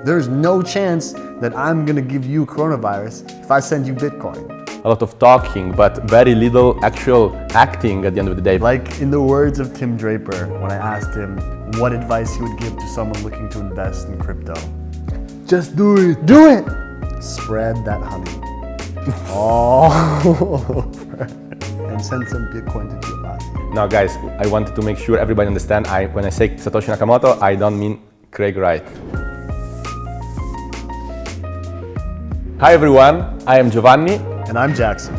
There's no chance that I'm gonna give you coronavirus if I send you Bitcoin. A lot of talking, but very little actual acting at the end of the day. Like in the words of Tim Draper, when I asked him what advice he would give to someone looking to invest in crypto. Just do it. Do it. Spread that honey all over and send some Bitcoin to Giovanni. Now guys, I wanted to make sure everybody understand, when I say Satoshi Nakamoto, I don't mean Craig Wright. Hi everyone, I am Giovanni. And I'm Jackson.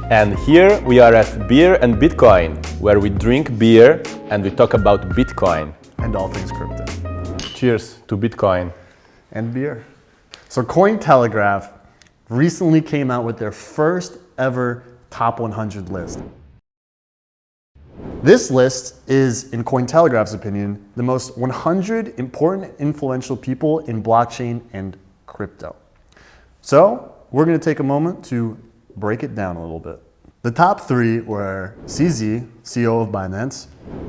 And here we are at Beer and Bitcoin, where we drink beer and we talk about Bitcoin. And all things crypto. Cheers to Bitcoin. And beer. So Cointelegraph recently came out with their first ever top 100 list. This list is, in Cointelegraph's opinion, the most 100 important influential people in blockchain and crypto. So we're going to take a moment to break it down a little bit. The top three were CZ, CEO of Binance,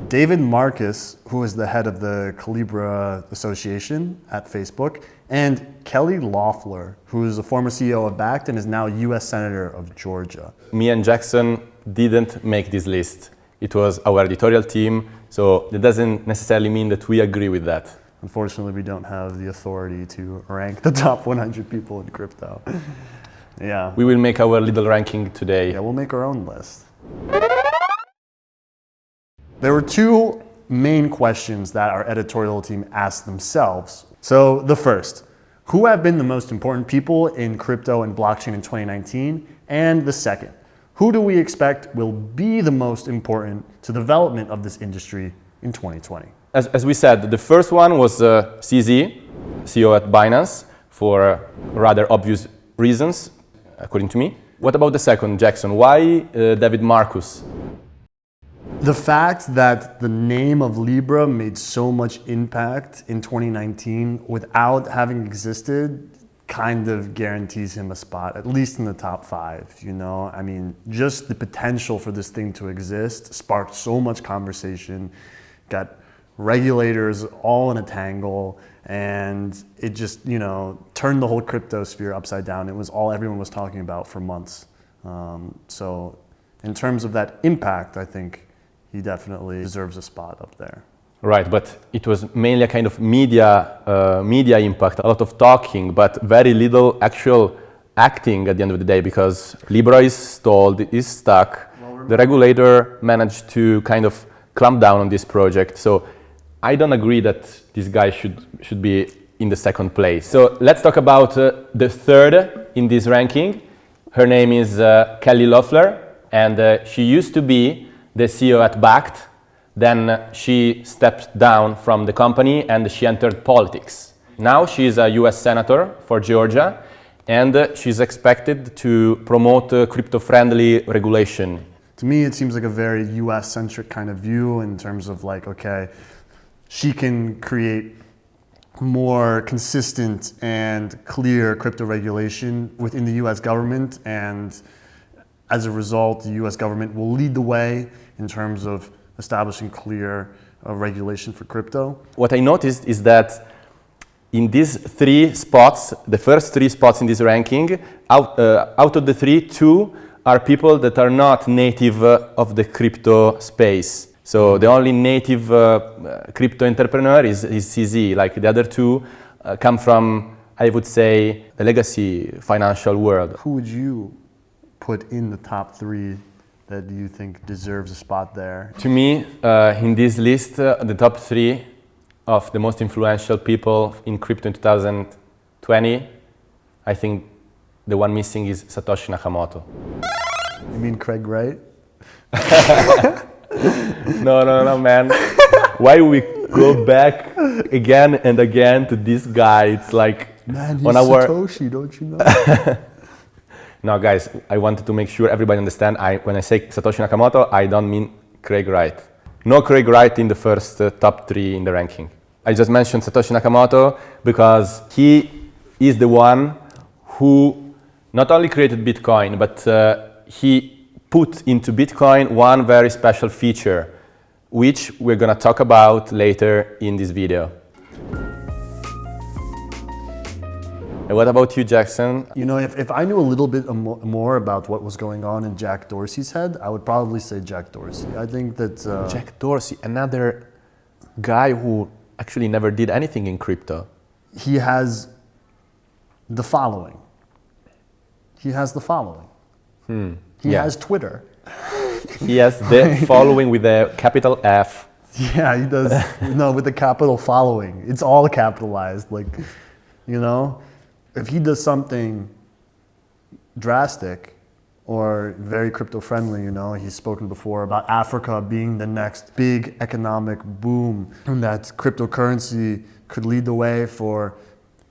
David Marcus, who is the head of the Calibra Association at Facebook, and Kelly Loeffler, who is a former CEO of Bakkt and is now US Senator of Georgia. Me and Jackson didn't make this list. It was our editorial team, so that doesn't necessarily mean that we agree with that. Unfortunately, we don't have the authority to rank the top 100 people in crypto. Yeah. We will make our little ranking today. Yeah, we'll make our own list. There were two main questions that our editorial team asked themselves. So the first, who have been the most important people in crypto and blockchain in 2019? And the second, who do we expect will be the most important to the development of this industry in 2020? As we said, the first one was CZ, CEO at Binance, for rather obvious reasons, according to me. What about the second, Jackson? Why David Marcus? The fact that the name of Libra made so much impact in 2019 without having existed kind of guarantees him a spot, at least in the top 5, you know? I mean, just the potential for this thing to exist sparked so much conversation, got regulators all in a tangle, and it just, you know, turned the whole crypto sphere upside down. It was all everyone was talking about for months. So in terms of that impact, I think he definitely deserves a spot up there. Right, but it was mainly a kind of media impact, a lot of talking, but very little actual acting at the end of the day, because Libra is stalled, is stuck. The regulator managed to kind of clamp down on this project. So I don't agree that this guy should be in the second place. So let's talk about the third in this ranking. Her name is Kelly Loeffler, and she used to be the CEO at Bakkt. Then she stepped down from the company and she entered politics. Now she's a US Senator for Georgia, and she's expected to promote crypto-friendly regulation. To me, it seems like a very US-centric kind of view in terms of like, okay, she can create more consistent and clear crypto regulation within the US government, and as a result, the US government will lead the way in terms of establishing clear regulation for crypto. What I noticed is that in these 3 spots, the first 3 spots in this ranking, out of the 3, 2 are people that are not native of the crypto space. So the only native crypto entrepreneur is CZ. Like the other 2 come from, I would say, the legacy financial world. Who would you put in the top 3 that you think deserves a spot there? To me, in this list, the top 3 of the most influential people in crypto in 2020, I think the one missing is Satoshi Nakamoto. You mean Craig Wright? No, man. Why we go back again and again to this guy? It's like, man, he's Satoshi, don't you know? No, guys, I wanted to make sure everybody understand, when I say Satoshi Nakamoto, I don't mean Craig Wright. No Craig Wright in the first top 3 in the ranking. I just mentioned Satoshi Nakamoto because he is the one who not only created Bitcoin, but he put into Bitcoin one very special feature, which we're going to talk about later in this video. And what about you, Jackson? You know, if I knew a little bit more about what was going on in Jack Dorsey's head, I would probably say Jack Dorsey. I think that... Jack Dorsey, another guy who actually never did anything in crypto. He has the following. He has the following. He has Twitter. He has the following with a capital F. Yeah, he does. No, with the capital following. It's all capitalized. Like, you know, if he does something drastic or very crypto friendly, you know, he's spoken before about Africa being the next big economic boom, and that cryptocurrency could lead the way for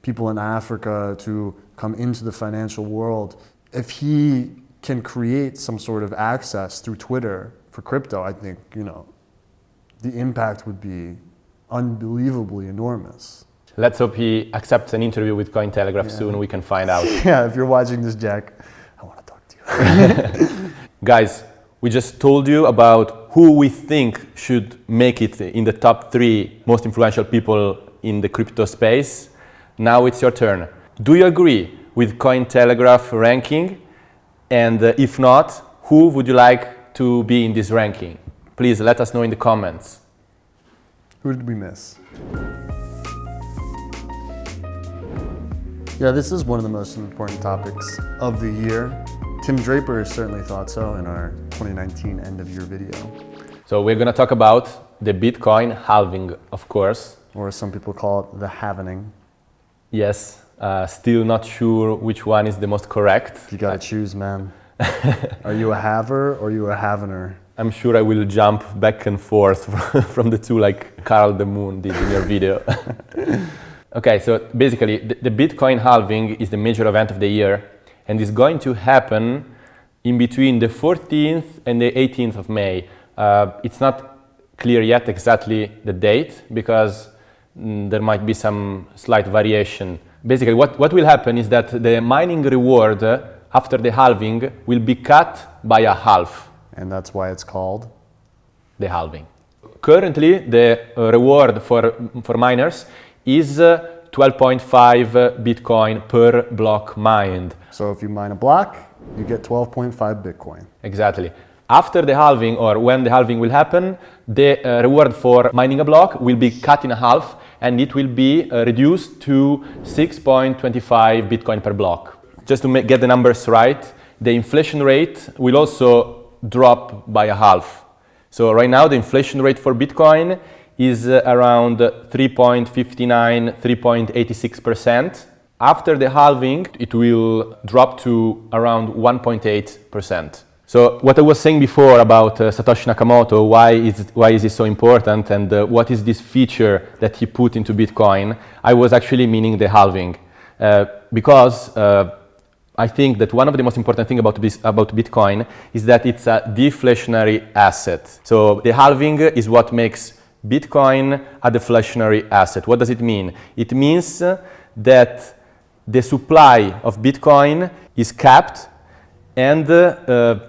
people in Africa to come into the financial world. If he can create some sort of access through Twitter for crypto, I think, you know, the impact would be unbelievably enormous. Let's hope he accepts an interview with Cointelegraph soon. We can find out. Yeah, if you're watching this, Jack, I want to talk to you. Guys, we just told you about who we think should make it in the top 3 most influential people in the crypto space. Now it's your turn. Do you agree with Cointelegraph ranking? And if not, who would you like to be in this ranking? Please let us know in the comments. Who did we miss? Yeah, this is one of the most important topics of the year. Tim Draper certainly thought so in our 2019 end of year video. So we're going to talk about the Bitcoin halving, of course. Or as some people call it, the halvening. Yes, still not sure which one is the most correct. You gotta choose, man. Are you a haver or are you a havener? I'm sure I will jump back and forth from the two like Carl the Moon did in your video. Okay, so basically the Bitcoin halving is the major event of the year and is going to happen in between the 14th and the 18th of May. It's not clear yet exactly the date because there might be some slight variation. Basically, what will happen is that the mining reward after the halving will be cut by a half. And that's why it's called? The halving. Currently, the reward for miners is 12.5 Bitcoin per block mined. So if you mine a block, you get 12.5 Bitcoin. Exactly. After the halving, or when the halving will happen, the reward for mining a block will be cut in half and it will be reduced to 6.25 Bitcoin per block. Just to get the numbers right, the inflation rate will also drop by a half. So right now the inflation rate for Bitcoin is around 3.59, 3.86%. After the halving, it will drop to around 1.8%. So what I was saying before about Satoshi Nakamoto, why is it so important and what is this feature that he put into Bitcoin, I was actually meaning the halving. Because I think that one of the most important things about Bitcoin is that it's a deflationary asset. So the halving is what makes Bitcoin a deflationary asset. What does it mean? It means that the supply of Bitcoin is capped and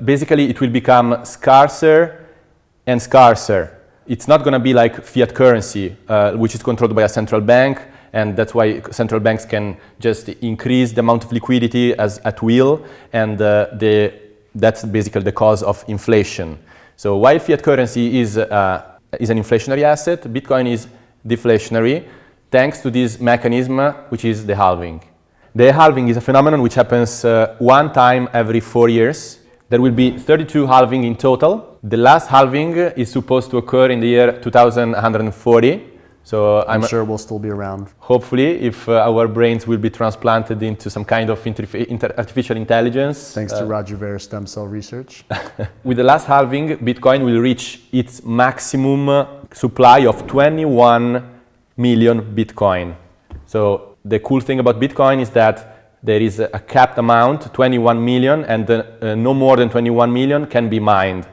basically it will become scarcer and scarcer. It's not going to be like fiat currency, which is controlled by a central bank, and that's why central banks can just increase the amount of liquidity at will, and that's basically the cause of inflation. So while fiat currency is an inflationary asset, Bitcoin is deflationary thanks to this mechanism, which is the halving. The halving is a phenomenon which happens one time every 4 years. There will be 32 halving in total. The last halving is supposed to occur in the year 2140. So I'm sure we'll still be around. Hopefully, if our brains will be transplanted into some kind of artificial intelligence. Thanks to Roger Ver's stem cell research. With the last halving, Bitcoin will reach its maximum supply of 21 million Bitcoin. So the cool thing about Bitcoin is that there is a capped amount, 21 million, and no more than 21 million can be mined.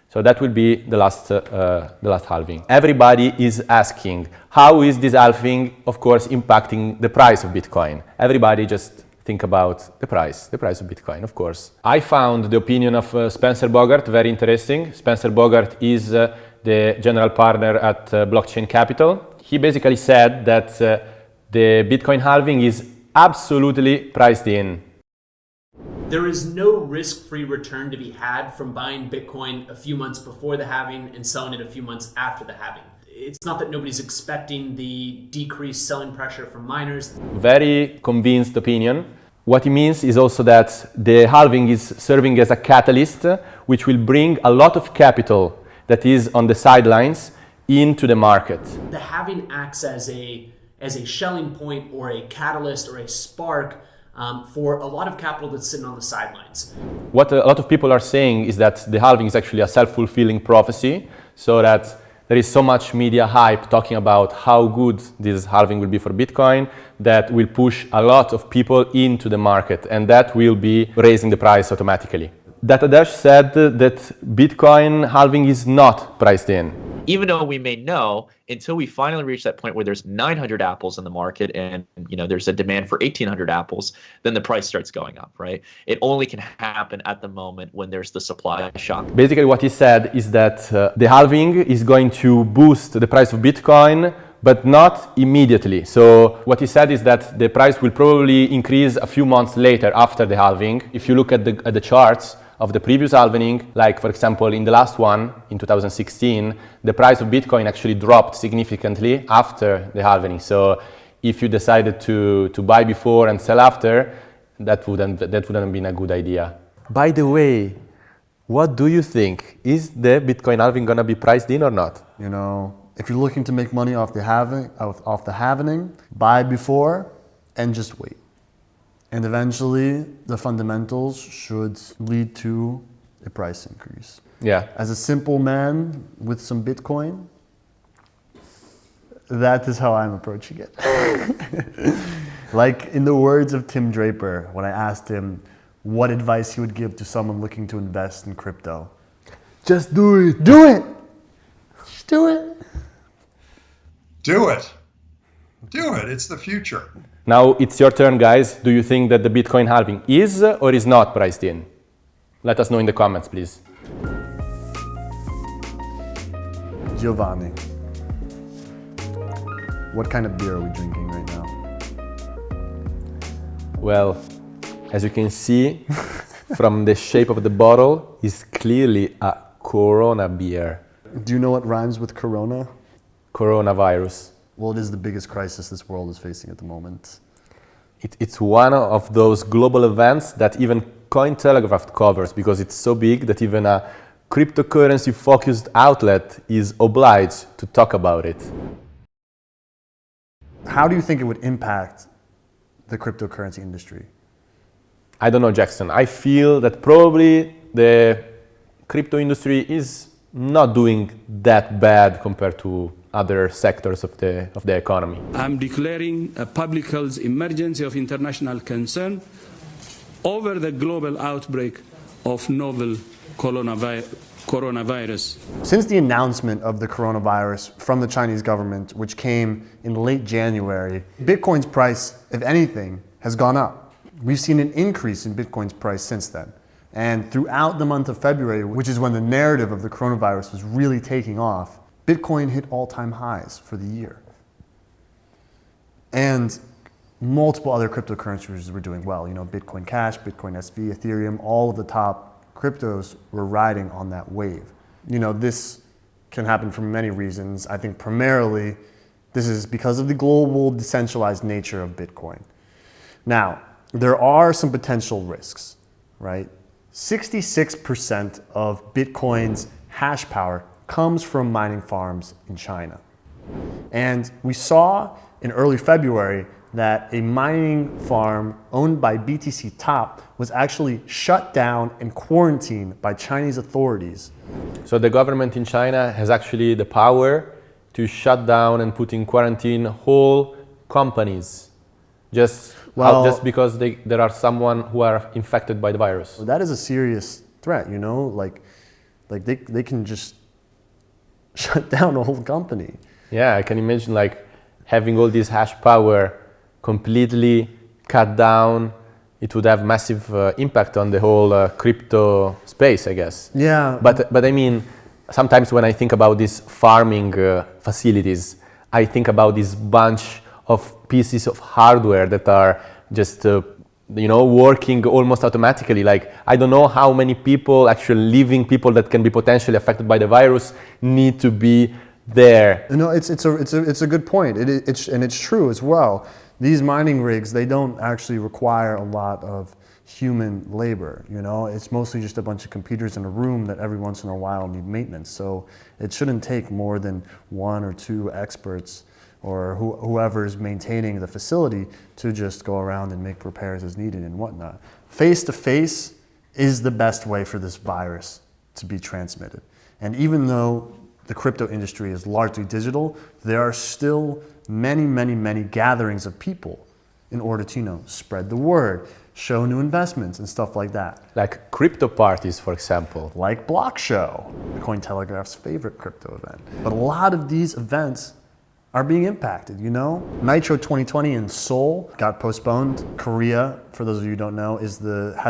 So that will be the last halving. Everybody is asking, how is this halving, of course, impacting the price of Bitcoin? Everybody just think about the price of Bitcoin, of course. I found the opinion of Spencer Bogart very interesting. Spencer Bogart is the general partner at Blockchain Capital. He basically said that the Bitcoin halving is absolutely priced in. There is no risk-free return to be had from buying Bitcoin a few months before the halving and selling it a few months after the halving. It's not that nobody's expecting the decreased selling pressure from miners. Very convinced opinion. What it means is also that the halving is serving as a catalyst which will bring a lot of capital that is on the sidelines into the market. The halving acts as a shelling point or a catalyst or a spark for a lot of capital that's sitting on the sidelines. What a lot of people are saying is that the halving is actually a self-fulfilling prophecy, so that there is so much media hype talking about how good this halving will be for Bitcoin that will push a lot of people into the market, and that will be raising the price automatically. Datadesh said that Bitcoin halving is not priced in. Even though we may know, until we finally reach that point where there's 900 apples in the market and there's a demand for 1,800 apples, then the price starts going up, right? It only can happen at the moment when there's the supply shock. Basically what he said is that the halving is going to boost the price of Bitcoin, but not immediately. So what he said is that the price will probably increase a few months later after the halving. If you look at the charts of the previous halving, like for example in the last one in 2016, the price of Bitcoin actually dropped significantly after the halving. So if you decided to buy before and sell after, that wouldn't have been a good idea. By the way, what do you think? Is the Bitcoin halving gonna be priced in or not? You know, if you're looking to make money off the halving, buy before and just wait. And eventually, the fundamentals should lead to a price increase. Yeah. As a simple man with some Bitcoin, that is how I'm approaching it. Like in the words of Tim Draper, when I asked him what advice he would give to someone looking to invest in crypto. Just do it. Do it. Just do it. Do it. Do it. It's the future. Now it's your turn, guys. Do you think that the Bitcoin halving is or is not priced in? Let us know in the comments, please. Giovanni, what kind of beer are we drinking right now? Well, as you can see from the shape of the bottle, is clearly a Corona beer. Do you know what rhymes with Corona? Coronavirus. Well, it is the biggest crisis this world is facing at the moment. It's one of those global events that even Cointelegraph covers because it's so big that even a cryptocurrency-focused outlet is obliged to talk about it. How do you think it would impact the cryptocurrency industry? I don't know, Jackson. I feel that probably the crypto industry is not doing that bad compared to other sectors of the economy. I'm declaring a public health emergency of international concern over the global outbreak of novel coronavirus. Since the announcement of the coronavirus from the Chinese government, which came in late January, Bitcoin's price, if anything, has gone up. We've seen an increase in Bitcoin's price since then. And throughout the month of February, which is when the narrative of the coronavirus was really taking off, Bitcoin hit all-time highs for the year. And multiple other cryptocurrencies were doing well. You know, Bitcoin Cash, Bitcoin SV, Ethereum, all of the top cryptos were riding on that wave. You know, this can happen for many reasons. I think primarily this is because of the global decentralized nature of Bitcoin. Now, there are some potential risks, right? 66% of Bitcoin's hash power comes from mining farms in China. And we saw in early February that a mining farm owned by BTC Top was actually shut down and quarantined by Chinese authorities. So the government in China has actually the power to shut down and put in quarantine whole companies just because there are someone who are infected by the virus. That is a serious threat, you know, like they can just shut down a whole company. Yeah, I can imagine like having all this hash power completely cut down. It would have massive impact on the whole crypto space, I guess. Yeah. But I mean, sometimes when I think about these farming facilities, I think about this bunch of pieces of hardware that just working almost automatically. Like, I don't know how many people, actually living people that can be potentially affected by the virus, need to be there. No, it's a good point. It's true as well. These mining rigs, they don't actually require a lot of human labor. It's mostly just a bunch of computers in a room that every once in a while need maintenance. So it shouldn't take more than 1 or 2 experts or whoever is maintaining the facility to just go around and make repairs as needed and whatnot. Face-to-face is the best way for this virus to be transmitted. And even though the crypto industry is largely digital, there are still many gatherings of people in order to, spread the word, show new investments and stuff like that. Like crypto parties, for example. Like Block Show, Cointelegraph's favorite crypto event. But a lot of these events are being impacted, Nitro 2020 in Seoul got postponed. Korea, for those of you who don't know, has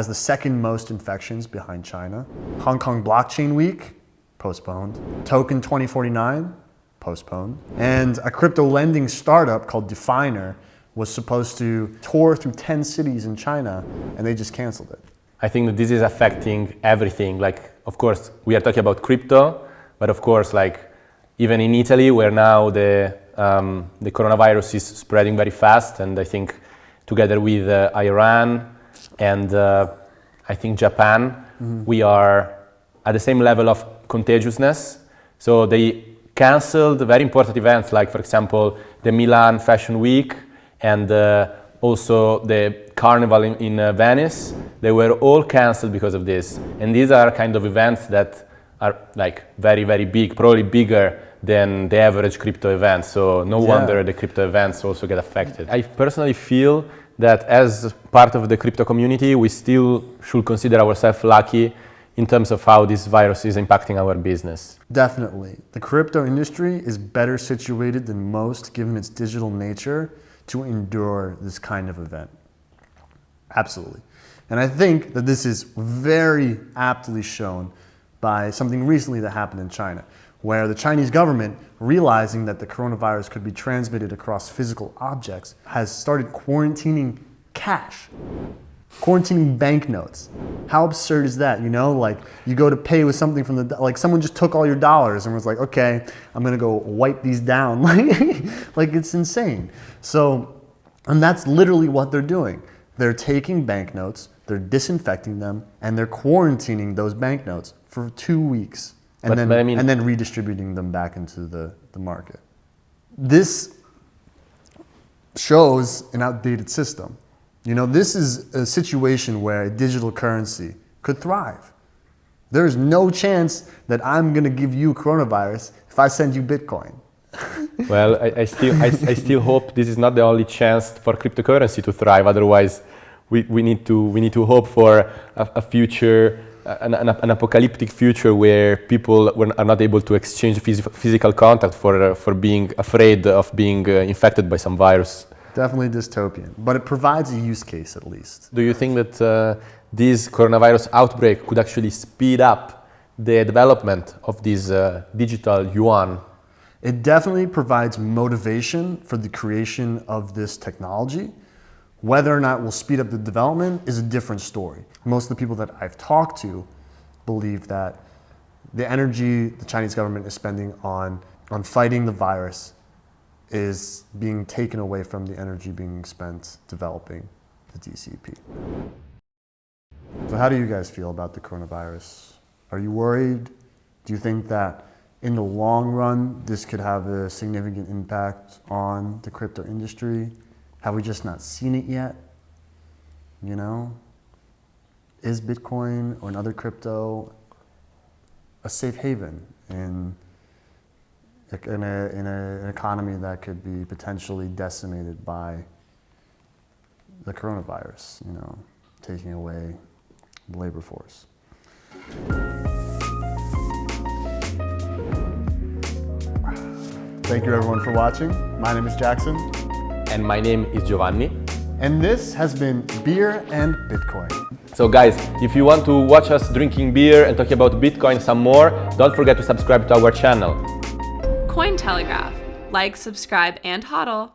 the second most infections behind China. Hong Kong Blockchain Week, postponed. Token 2049, postponed. And a crypto lending startup called Definer was supposed to tour through 10 cities in China, and they just canceled it. I think that this is affecting everything. Like, of course, we are talking about crypto, but of course, like, even in Italy, where now the coronavirus is spreading very fast, and I think together with Iran and I think Japan, we are at the same level of contagiousness. So they canceled very important events, like, for example, the Milan Fashion Week and also the Carnival in Venice. They were all canceled because of this. And these are kind of events that are like very big, probably bigger than the average crypto event. So no wonder the crypto events also get affected. I personally feel that as part of the crypto community, we still should consider ourselves lucky in terms of how this virus is impacting our business. Definitely. The crypto industry is better situated than most, given its digital nature, to endure this kind of event. Absolutely. And I think that this is very aptly shown by something recently that happened in China, where the Chinese government, realizing that the coronavirus could be transmitted across physical objects, has started quarantining cash, quarantining banknotes. How absurd is that? Like, you go to pay with something from like someone just took all your dollars and was like, okay, I'm gonna go wipe these down. Like, it's insane. So, and that's literally what they're doing. They're taking banknotes, they're disinfecting them, and they're quarantining those banknotes for 2 weeks. And then redistributing them back into the market. This shows an outdated system. This is a situation where a digital currency could thrive. There's no chance that I'm going to give you coronavirus if I send you Bitcoin. Well, I still hope this is not the only chance for cryptocurrency to thrive. Otherwise, we need to hope for a future. An apocalyptic future where people are not able to exchange physical contact for being afraid of being infected by some virus. Definitely dystopian, but it provides a use case at least. Do you think that this coronavirus outbreak could actually speed up the development of this digital yuan? It definitely provides motivation for the creation of this technology. Whether or not we'll speed up the development is a different story. Most of the people that I've talked to believe that the energy the Chinese government is spending on fighting the virus is being taken away from the energy being spent developing the DCP. So how do you guys feel about the coronavirus? Are you worried? Do you think that in the long run, this could have a significant impact on the crypto industry? Have we just not seen it yet? Is Bitcoin or another crypto a safe haven in an economy that could be potentially decimated by the coronavirus, taking away the labor force? Thank you everyone for watching. My name is Jackson. And my name is Giovanni. And this has been Beer and Bitcoin. So guys, if you want to watch us drinking beer and talking about Bitcoin some more, don't forget to subscribe to our channel. Cointelegraph. Like, subscribe, and hodl.